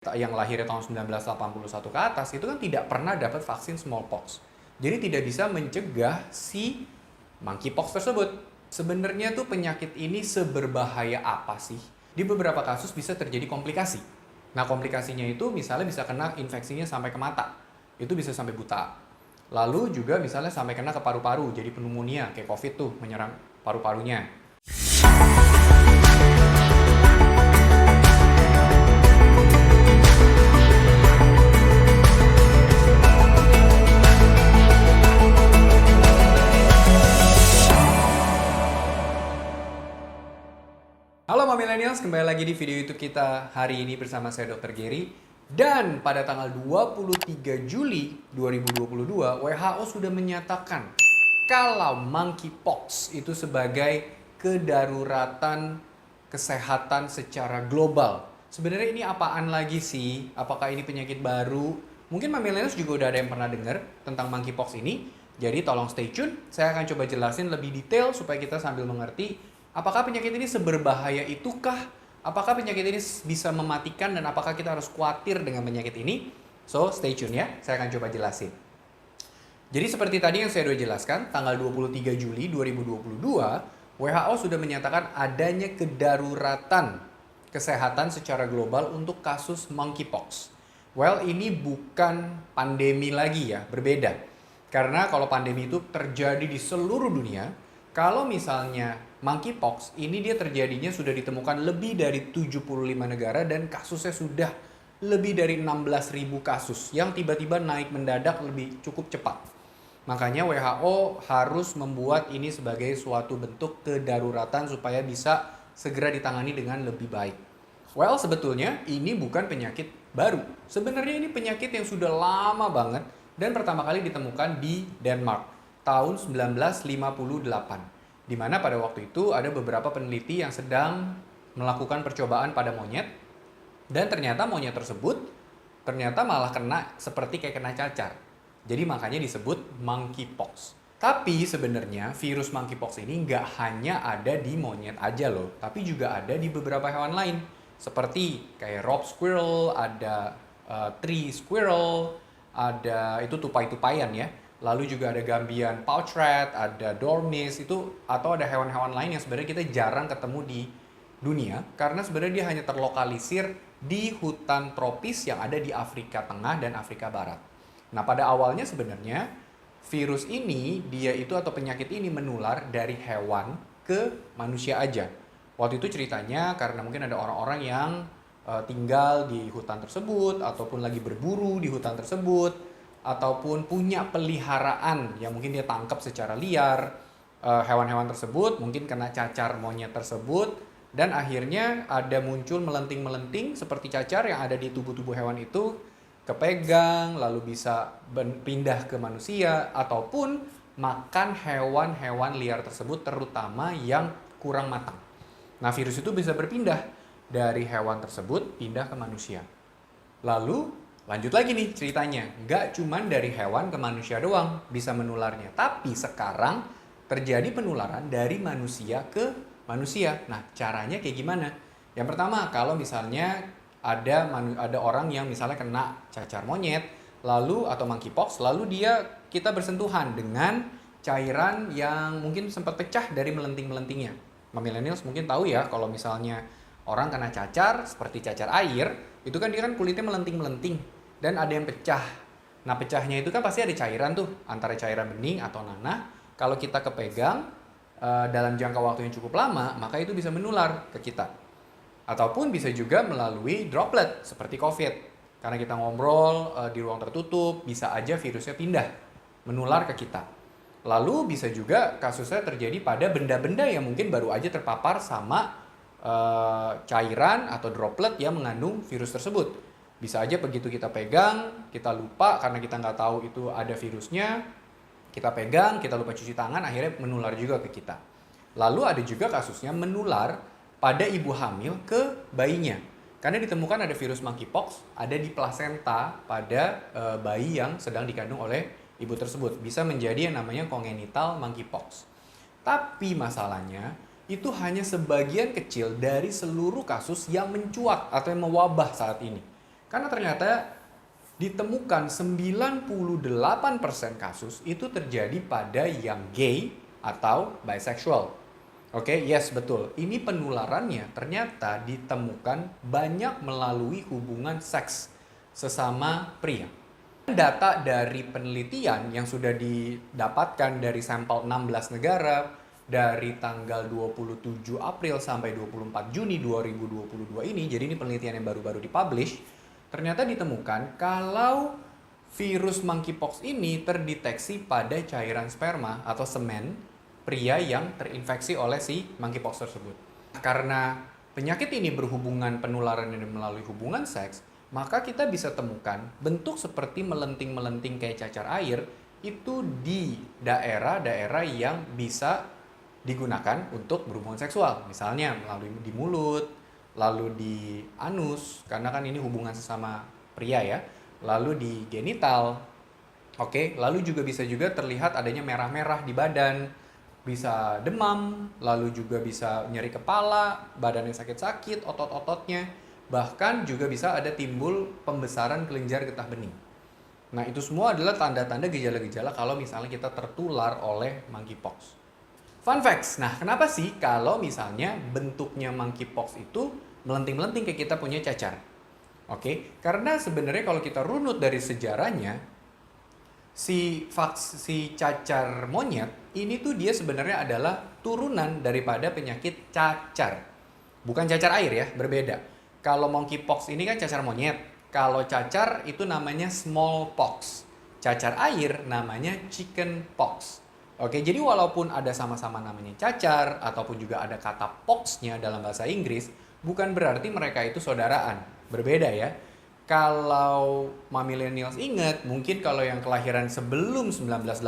yang lahirnya tahun 1981 ke atas itu kan tidak pernah dapat vaksin smallpox. Jadi tidak bisa mencegah si monkeypox tersebut. Sebenarnya tuh penyakit ini seberbahaya apa sih? Di beberapa kasus bisa terjadi komplikasi. Nah, komplikasinya itu misalnya bisa kena infeksinya sampai ke mata. Itu bisa sampai buta. Lalu juga misalnya sampai kena ke paru-paru, jadi pneumonia kayak COVID tuh menyerang paru-parunya. Halo Millennials, kembali lagi di video YouTube kita hari ini bersama saya Dr. Gary. Dan pada tanggal 23 Juli 2022, WHO sudah menyatakan kalau monkeypox itu sebagai kedaruratan kesehatan secara global. Sebenarnya ini apaan lagi sih? Apakah ini penyakit baru? Mungkin Millennials juga udah ada yang pernah dengar tentang monkeypox ini. Jadi tolong stay tune, saya akan coba jelasin lebih detail supaya kita sambil mengerti apakah penyakit ini seberbahaya itukah? Apakah penyakit ini bisa mematikan dan apakah kita harus khawatir dengan penyakit ini? So, stay tune ya, saya akan coba jelasin. Jadi seperti tadi yang saya sudah jelaskan, tanggal 23 Juli 2022, WHO sudah menyatakan adanya kedaruratan kesehatan secara global untuk kasus monkeypox. Well, ini bukan pandemi lagi ya, berbeda. Karena kalau pandemi itu terjadi di seluruh dunia, kalau misalnya monkeypox ini dia terjadinya sudah ditemukan lebih dari 75 negara dan kasusnya sudah lebih dari 16.000 kasus yang tiba-tiba naik mendadak lebih cukup cepat. Makanya WHO harus membuat ini sebagai suatu bentuk kedaruratan supaya bisa segera ditangani dengan lebih baik. Well, sebetulnya ini bukan penyakit baru. Sebenarnya ini penyakit yang sudah lama banget dan pertama kali ditemukan di Denmark tahun 1958. Di mana pada waktu itu ada beberapa peneliti yang sedang melakukan percobaan pada monyet dan ternyata monyet tersebut ternyata malah kena seperti kayak kena cacar. Jadi makanya disebut monkeypox. Tapi sebenarnya virus monkeypox ini nggak hanya ada di monyet aja loh, tapi juga ada di beberapa hewan lain. Seperti kayak rock squirrel, ada tree squirrel, ada itu tupai-tupayan ya. Lalu juga ada gambian pouch rat, ada dormice itu atau ada hewan-hewan lain yang sebenarnya kita jarang ketemu di dunia karena sebenarnya dia hanya terlokalisir di hutan tropis yang ada di Afrika Tengah dan Afrika Barat. Nah, pada awalnya sebenarnya virus ini dia itu atau penyakit ini menular dari hewan ke manusia aja. Waktu itu ceritanya karena mungkin ada orang-orang yang tinggal di hutan tersebut ataupun lagi berburu di hutan tersebut ataupun punya peliharaan yang mungkin dia tangkap secara liar, hewan-hewan tersebut mungkin kena cacar monyet tersebut dan akhirnya ada muncul melenting-melenting seperti cacar yang ada di tubuh-tubuh hewan itu kepegang lalu bisa pindah ke manusia ataupun makan hewan-hewan liar tersebut terutama yang kurang matang. Nah, virus itu bisa berpindah dari hewan tersebut pindah ke manusia. Lalu lanjut lagi nih ceritanya, nggak cuman dari hewan ke manusia doang bisa menularnya, tapi sekarang terjadi penularan dari manusia ke manusia. Nah, caranya kayak gimana? Yang pertama, kalau misalnya ada orang yang misalnya kena cacar monyet, lalu atau monkeypox, lalu kita bersentuhan dengan cairan yang mungkin sempat pecah dari melenting-melentingnya. Millennials mungkin tahu ya kalau misalnya orang kena cacar seperti cacar air, itu kan dia kan kulitnya melenting-melenting dan ada yang pecah. Nah, pecahnya itu kan pasti ada cairan tuh, antara cairan bening atau nanah. Kalau kita kepegang dalam jangka waktu yang cukup lama, maka itu bisa menular ke kita. Ataupun bisa juga melalui droplet seperti COVID. Karena kita ngobrol di ruang tertutup, bisa aja virusnya pindah, menular ke kita. Lalu bisa juga kasusnya terjadi pada benda-benda yang mungkin baru aja terpapar sama cairan atau droplet yang mengandung virus tersebut. Bisa aja begitu kita pegang, kita lupa karena kita nggak tahu itu ada virusnya, kita pegang, kita lupa cuci tangan, akhirnya menular juga ke kita. Lalu ada juga kasusnya menular pada ibu hamil ke bayinya. Karena ditemukan ada virus monkeypox, ada di plasenta pada bayi yang sedang dikandung oleh ibu tersebut. Bisa menjadi yang namanya congenital monkeypox. Tapi masalahnya, itu hanya sebagian kecil dari seluruh kasus yang mencuat atau yang mewabah saat ini. Karena ternyata ditemukan 98% kasus itu terjadi pada yang gay atau bisexual. Oke, yes betul. Ini penularannya ternyata ditemukan banyak melalui hubungan seks sesama pria. Data dari penelitian yang sudah didapatkan dari sampel 16 negara dari tanggal 27 April sampai 24 Juni 2022 ini, jadi ini penelitian yang baru-baru dipublish, ternyata ditemukan kalau virus monkeypox ini terdeteksi pada cairan sperma atau semen pria yang terinfeksi oleh si monkeypox tersebut. Karena penyakit ini berhubungan penularan melalui hubungan seks, maka kita bisa temukan bentuk seperti melenting-melenting kayak cacar air itu di daerah-daerah yang bisa digunakan untuk berhubungan seksual. Misalnya melalui di mulut, lalu di anus, karena kan ini hubungan sesama pria ya, lalu di genital, oke, lalu juga bisa terlihat adanya merah-merah di badan, bisa demam, lalu juga bisa nyeri kepala, badannya sakit-sakit, otot-ototnya, bahkan juga bisa ada timbul pembesaran kelenjar getah bening. Nah, itu semua adalah tanda-tanda gejala-gejala kalau misalnya kita tertular oleh monkeypox. Fun facts, nah kenapa sih kalau misalnya bentuknya monkeypox itu melenting-melenting kayak kita punya cacar? Oke, karena sebenarnya kalau kita runut dari sejarahnya, si cacar monyet ini tuh dia sebenarnya adalah turunan daripada penyakit cacar. Bukan cacar air ya, berbeda. Kalau monkeypox ini kan cacar monyet, kalau cacar itu namanya smallpox. Cacar air namanya chickenpox. Oke, jadi walaupun ada sama-sama namanya cacar, ataupun juga ada kata pox-nya dalam bahasa Inggris, bukan berarti mereka itu saudaraan. Berbeda ya. Kalau millennials ingat, mungkin kalau yang kelahiran sebelum 1980,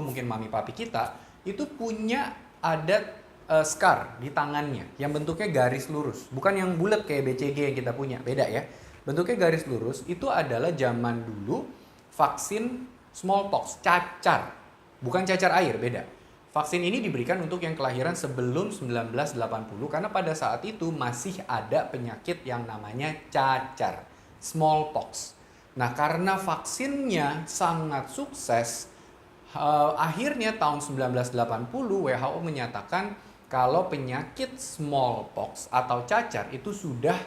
mungkin mami papi kita, itu punya ada scar di tangannya, yang bentuknya garis lurus. Bukan yang bulat kayak BCG yang kita punya, beda ya. Bentuknya garis lurus, itu adalah zaman dulu vaksin smallpox, cacar. Bukan cacar air, beda. Vaksin ini diberikan untuk yang kelahiran sebelum 1980 karena pada saat itu masih ada penyakit yang namanya cacar, smallpox. Nah, karena vaksinnya sangat sukses, akhirnya tahun 1980 WHO menyatakan kalau penyakit smallpox atau cacar itu sudah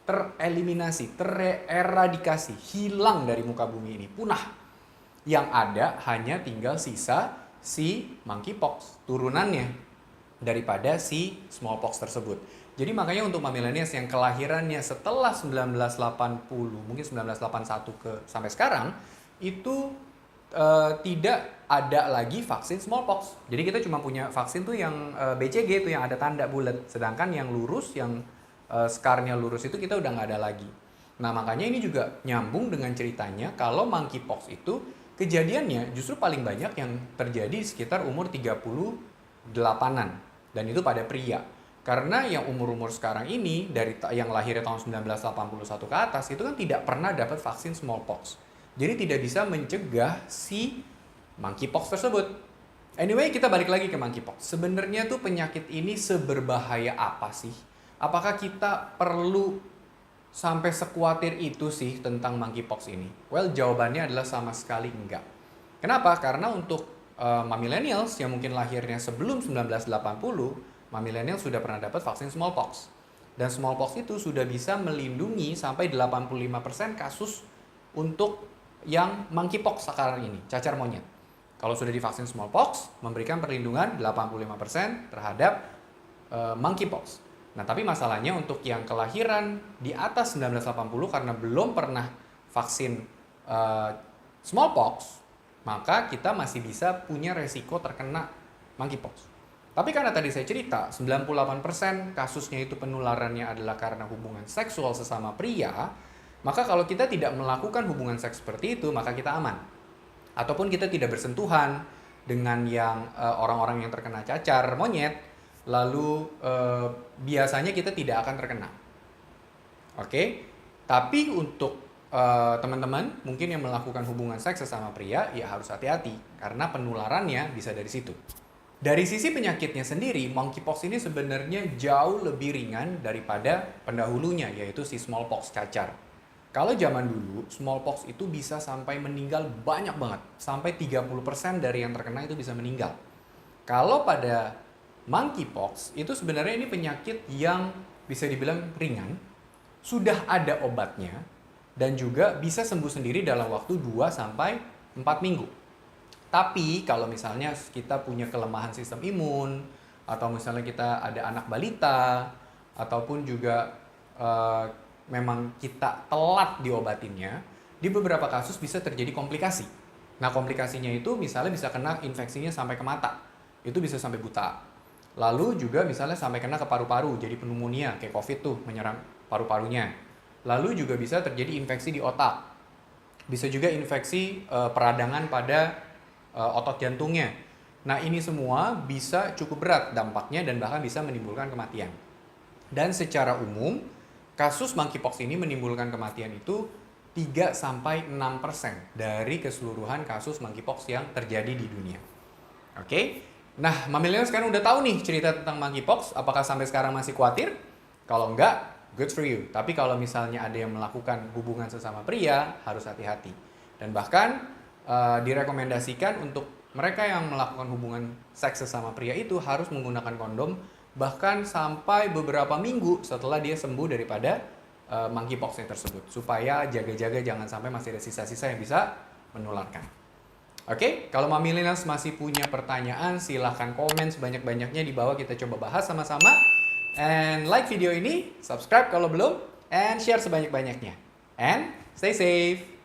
tereliminasi, tereradikasi, hilang dari muka bumi ini, punah. Yang ada hanya tinggal sisa si monkeypox, turunannya daripada si smallpox tersebut. Jadi makanya untuk millennials yang kelahirannya setelah 1980, mungkin 1981 sampai sekarang, itu tidak ada lagi vaksin smallpox. Jadi kita cuma punya vaksin tuh yang BCG itu yang ada tanda bulat. Sedangkan yang lurus, yang scarnya lurus itu kita udah nggak ada lagi. Nah makanya ini juga nyambung dengan ceritanya kalau monkeypox itu kejadiannya justru paling banyak yang terjadi sekitar umur 38-an. Dan itu pada pria. Karena yang umur-umur sekarang ini, dari yang lahirnya tahun 1981 ke atas, itu kan tidak pernah dapat vaksin smallpox. Jadi tidak bisa mencegah si monkeypox tersebut. Anyway, kita balik lagi ke monkeypox. Sebenarnya tuh penyakit ini seberbahaya apa sih? Apakah kita perlu sampai sekuatir itu sih tentang monkeypox ini? Well, jawabannya adalah sama sekali enggak. Kenapa? Karena untuk millennials yang mungkin lahirnya sebelum 1980, millennials sudah pernah dapat vaksin smallpox. Dan smallpox itu sudah bisa melindungi sampai 85% kasus untuk yang monkeypox sekarang ini, cacar monyet. Kalau sudah divaksin smallpox, memberikan perlindungan 85% terhadap monkeypox. Nah, tapi masalahnya untuk yang kelahiran di atas 1980 karena belum pernah vaksin smallpox, maka kita masih bisa punya resiko terkena monkeypox. Tapi karena tadi saya cerita, 98% kasusnya itu penularannya adalah karena hubungan seksual sesama pria, maka kalau kita tidak melakukan hubungan seks seperti itu, maka kita aman. Ataupun kita tidak bersentuhan dengan yang orang-orang yang terkena cacar monyet, lalu biasanya kita tidak akan terkena. Oke? Tapi untuk teman-teman mungkin yang melakukan hubungan seks sesama pria, ya harus hati-hati karena penularannya bisa dari situ. Dari sisi penyakitnya sendiri, monkeypox ini sebenarnya jauh lebih ringan daripada pendahulunya, yaitu si smallpox cacar. Kalau zaman dulu, smallpox itu bisa sampai meninggal banyak banget. Sampai 30% dari yang terkena itu bisa meninggal. Kalau pada monkeypox, itu sebenarnya ini penyakit yang bisa dibilang ringan. Sudah ada obatnya. Dan juga bisa sembuh sendiri dalam waktu 2-4 minggu. Tapi kalau misalnya kita punya kelemahan sistem imun, atau misalnya kita ada anak balita, ataupun juga memang kita telat diobatinnya, di beberapa kasus bisa terjadi komplikasi. Nah, komplikasinya itu misalnya bisa kena infeksinya sampai ke mata. Itu bisa sampai buta. Lalu juga misalnya sampai kena ke paru-paru, jadi pneumonia, kayak COVID tuh menyerang paru-parunya. Lalu juga bisa terjadi infeksi di otak. Bisa juga infeksi peradangan pada otot jantungnya. Nah, ini semua bisa cukup berat dampaknya dan bahkan bisa menimbulkan kematian. Dan secara umum, kasus monkeypox ini menimbulkan kematian itu 3-6% dari keseluruhan kasus monkeypox yang terjadi di dunia. Oke? Nah, Mamilenial sekarang udah tahu nih cerita tentang monkeypox. Apakah sampai sekarang masih khawatir? Kalau enggak, good for you. Tapi kalau misalnya ada yang melakukan hubungan sesama pria, harus hati-hati. Dan bahkan direkomendasikan untuk mereka yang melakukan hubungan seks sesama pria itu harus menggunakan kondom bahkan sampai beberapa minggu setelah dia sembuh daripada monkeypox tersebut, supaya jaga-jaga jangan sampai masih ada sisa-sisa yang bisa menularkan. Oke, kalau Mamilenials masih punya pertanyaan, silahkan komen sebanyak-banyaknya di bawah, kita coba bahas sama-sama. And like video ini, subscribe kalau belum, and share sebanyak-banyaknya. And stay safe!